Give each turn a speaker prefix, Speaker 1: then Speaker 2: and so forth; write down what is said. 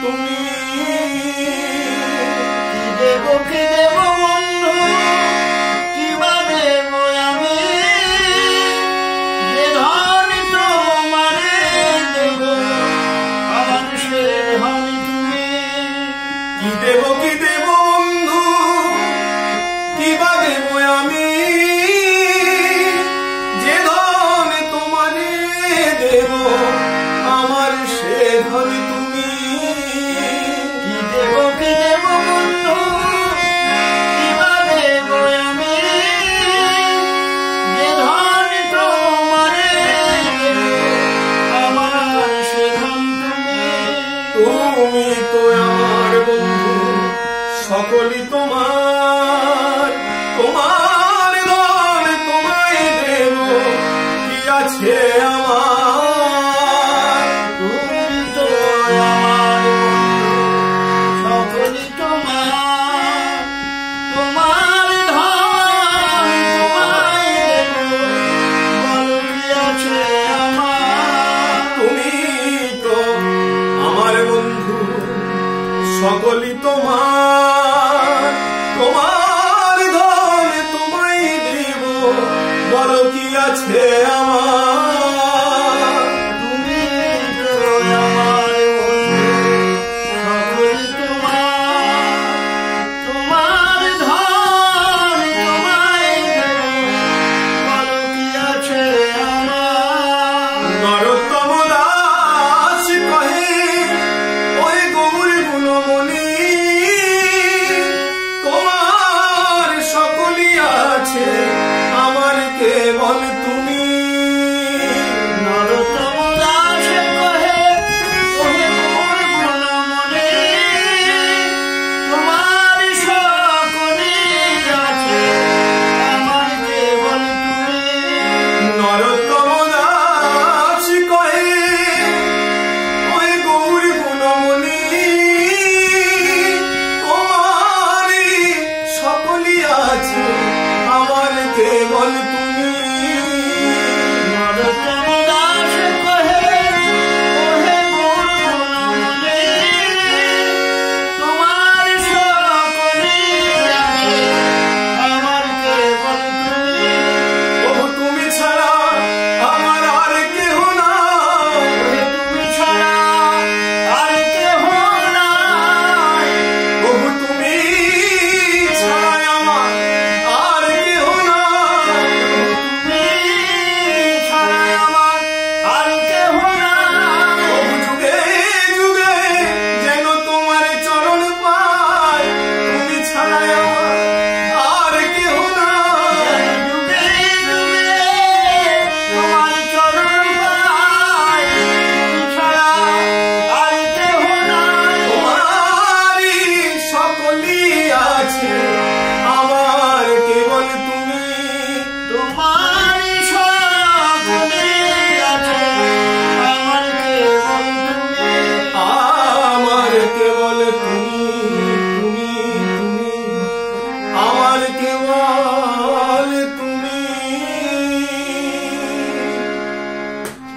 Speaker 1: তুমি।
Speaker 2: দেব কি দেব বন্ধু, কি বা দেব আমি, যে ধন তোমারে দেব আমার সে ধন তুমি।
Speaker 1: কি দেব বন্ধু, কি বা দেব আমি, যে ধন তোমারে দেব আমার সে ধন তুমি।
Speaker 2: কি দেব বন্ধু, কি বা দেব আমি, যে ধন তোমারে দেব আমার সে ধন তুমি।
Speaker 1: তুমি তো আমার বন্ধু, সকলই তোমার, তোমার ধন তোমায় দেব, কি আছে আমার।
Speaker 2: তুমি তো আমার বন্ধু, সকলই তোমার, তোমার ধন তোমায় দেব, বলো কি আছে আমার।
Speaker 1: তুমি তো আমার বন্ধু, সকলই তোমার।